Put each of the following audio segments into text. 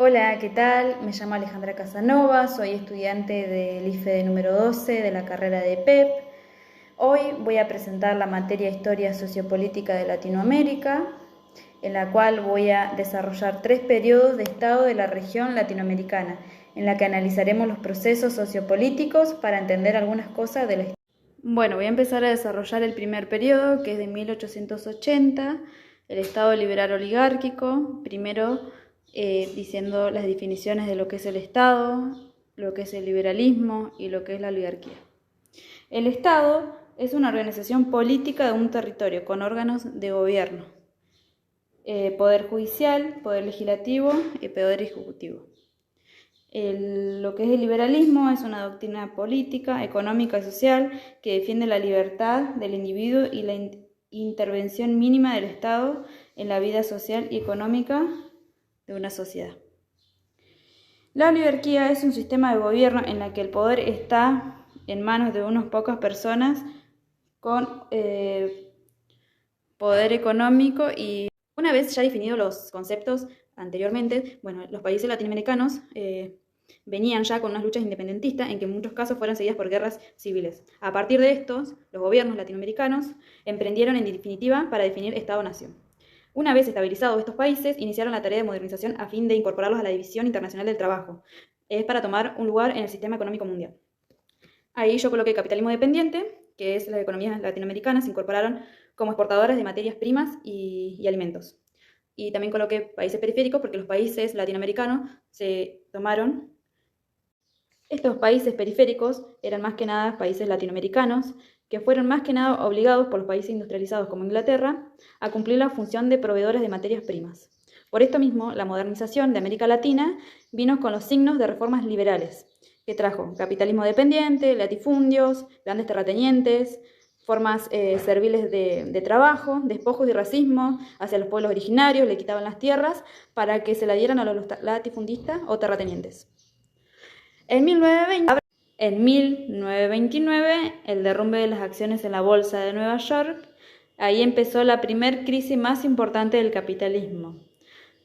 Hola, ¿qué tal? Me llamo Alejandra Casanova, soy estudiante del IFED número 12 de la carrera de PEP. Hoy voy a presentar la materia Historia Sociopolítica de Latinoamérica, en la cual voy a desarrollar 3 periodos de estado de la región latinoamericana, en la que analizaremos los procesos sociopolíticos para entender algunas cosas de la historia. Bueno, voy a empezar a desarrollar el primer periodo, que es de 1880, el Estado liberal oligárquico, primero diciendo las definiciones de lo que es el Estado, lo que es el liberalismo y lo que es la oligarquía. El Estado es una organización política de un territorio con órganos de gobierno, poder judicial, poder legislativo y poder ejecutivo. Lo que es el liberalismo es una doctrina política, económica y social que defiende la libertad del individuo y la intervención mínima del Estado en la vida social y económica de una sociedad. La oligarquía es un sistema de gobierno en el que el poder está en manos de unas pocas personas con poder económico. Y una vez ya definidos los conceptos anteriormente, bueno, los países latinoamericanos venían ya con unas luchas independentistas en que en muchos casos fueron seguidas por guerras civiles. A partir de estos, los gobiernos latinoamericanos emprendieron en definitiva para definir Estado-nación. Una vez estabilizados estos países, iniciaron la tarea de modernización a fin de incorporarlos a la División Internacional del Trabajo. Es para tomar un lugar en el sistema económico mundial. Ahí yo coloqué capitalismo dependiente, que es las economías latinoamericanas se incorporaron como exportadoras de materias primas y alimentos. Y también coloqué países periféricos porque los países latinoamericanos se tomaron. Estos países periféricos eran más que nada países latinoamericanos que fueron más que nada obligados por los países industrializados como Inglaterra a cumplir la función de proveedores de materias primas. Por esto mismo, la modernización de América Latina vino con los signos de reformas liberales, que trajo capitalismo dependiente, latifundios, grandes terratenientes, formas serviles de trabajo, despojos y racismo hacia los pueblos originarios, le quitaban las tierras para que se la dieran a los latifundistas o terratenientes. En 1929, el derrumbe de las acciones en la Bolsa de Nueva York, ahí empezó la primer crisis más importante del capitalismo.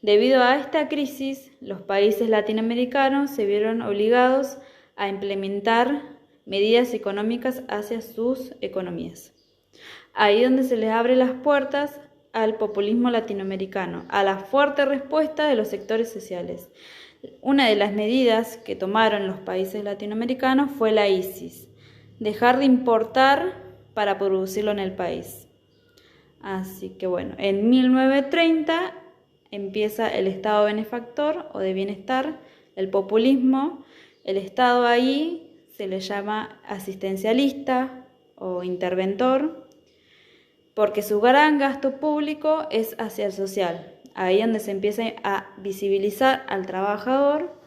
Debido a esta crisis, los países latinoamericanos se vieron obligados a implementar medidas económicas hacia sus economías. Ahí donde se les abre las puertas al populismo latinoamericano, a la fuerte respuesta de los sectores sociales. Una de las medidas que tomaron los países latinoamericanos fue la ISIS, dejar de importar para producirlo en el país. Así que bueno, en 1930 empieza el Estado benefactor o de bienestar, el populismo. El Estado ahí se le llama asistencialista o interventor, porque su gran gasto público es hacia el social. Ahí donde se empieza a visibilizar al trabajador,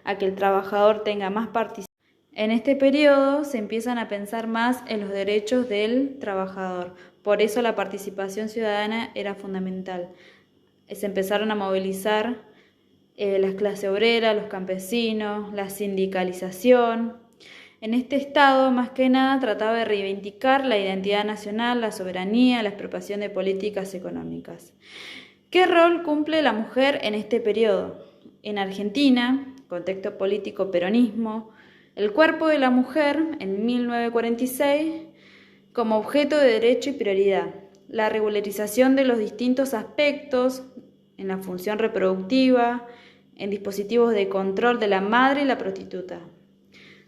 a que el trabajador tenga más participación. En este periodo se empiezan a pensar más en los derechos del trabajador. Por eso la participación ciudadana era fundamental. Se empezaron a movilizar las clases obreras, los campesinos, la sindicalización. En este estado, más que nada, trataba de reivindicar la identidad nacional, la soberanía, la expropiación de políticas económicas. ¿Qué rol cumple la mujer en este periodo? En Argentina, contexto político peronismo, el cuerpo de la mujer en 1946 como objeto de derecho y prioridad, la regularización de los distintos aspectos en la función reproductiva, en dispositivos de control de la madre y la prostituta.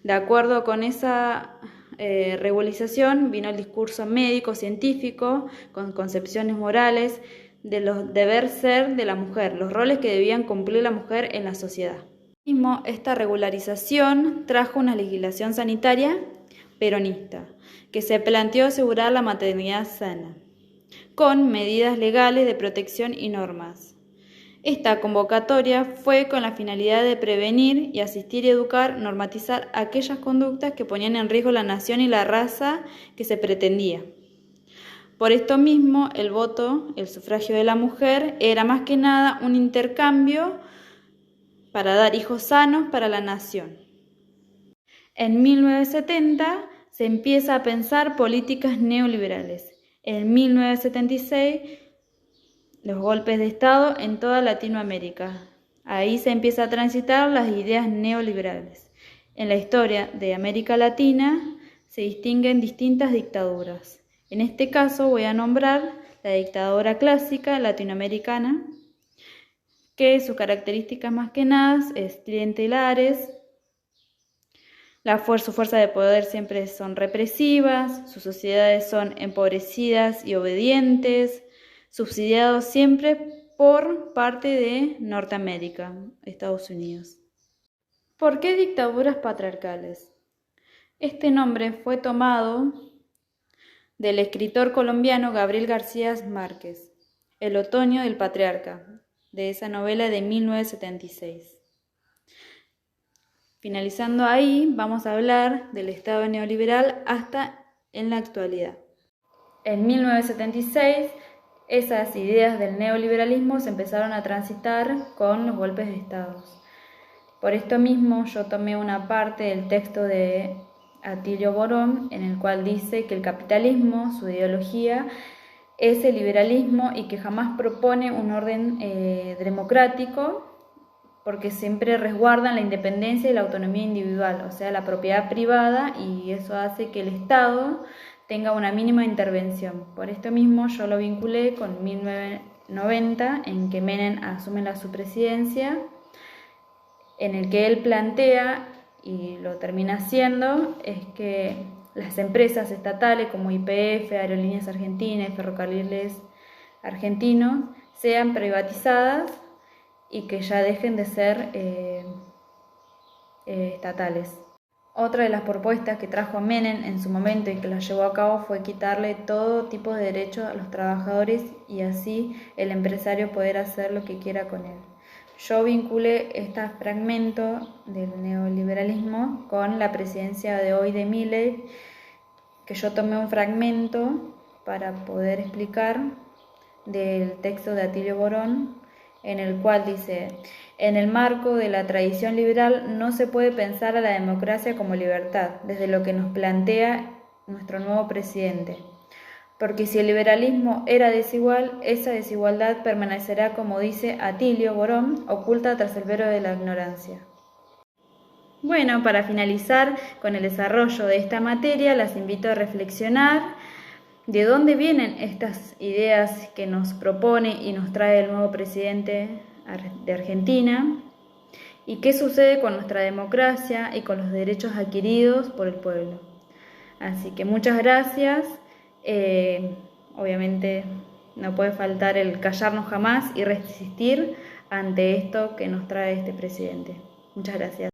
De acuerdo con esa regularización vino el discurso médico-científico con concepciones morales de los deber ser de la mujer, los roles que debían cumplir la mujer en la sociedad. Esta regularización trajo una legislación sanitaria peronista, que se planteó asegurar la maternidad sana, con medidas legales de protección y normas. Esta convocatoria fue con la finalidad de prevenir y asistir y educar, normatizar aquellas conductas que ponían en riesgo la nación y la raza que se pretendía. Por esto mismo, el voto, el sufragio de la mujer, era más que nada un intercambio para dar hijos sanos para la nación. En 1970 se empieza a pensar políticas neoliberales. En 1976, los golpes de Estado en toda Latinoamérica. Ahí se empieza a transitar las ideas neoliberales. En la historia de América Latina se distinguen distintas dictaduras. En este caso voy a nombrar la dictadura clásica latinoamericana, que sus características más que nada es clientelares, su fuerza de poder siempre son represivas, sus sociedades son empobrecidas y obedientes, subsidiados siempre por parte de Norteamérica, Estados Unidos. ¿Por qué dictaduras patriarcales? Este nombre fue tomado del escritor colombiano Gabriel García Márquez, El otoño del patriarca, de esa novela de 1976. Finalizando ahí, vamos a hablar del Estado neoliberal hasta en la actualidad. En 1976, esas ideas del neoliberalismo se empezaron a transitar con los golpes de Estado. Por esto mismo, yo tomé una parte del texto de Atilio Borón, en el cual dice que el capitalismo, su ideología, es el liberalismo y que jamás propone un orden democrático, porque siempre resguardan la independencia y la autonomía individual, o sea, la propiedad privada, y eso hace que el Estado tenga una mínima intervención. Por esto mismo yo lo vinculé con 1990, en que Menem asume su presidencia, en el que él plantea, y lo termina haciendo, es que las empresas estatales como YPF, Aerolíneas Argentinas, Ferrocarriles Argentinos, sean privatizadas y que ya dejen de ser estatales. Otra de las propuestas que trajo Menem en su momento y que la llevó a cabo fue quitarle todo tipo de derechos a los trabajadores y así el empresario poder hacer lo que quiera con él. Yo vinculé este fragmento del neoliberalismo con la presidencia de hoy de Milei, que yo tomé un fragmento para poder explicar del texto de Atilio Borón, en el cual dice: en el marco de la tradición liberal no se puede pensar a la democracia como libertad, desde lo que nos plantea nuestro nuevo presidente. Porque si el liberalismo era desigual, esa desigualdad permanecerá, como dice Atilio Borón, oculta tras el velo de la ignorancia. Bueno, para finalizar con el desarrollo de esta materia, las invito a reflexionar de dónde vienen estas ideas que nos propone y nos trae el nuevo presidente de Argentina y qué sucede con nuestra democracia y con los derechos adquiridos por el pueblo. Así que muchas gracias. Obviamente no puede faltar el callarnos jamás y resistir ante esto que nos trae este presidente. Muchas gracias.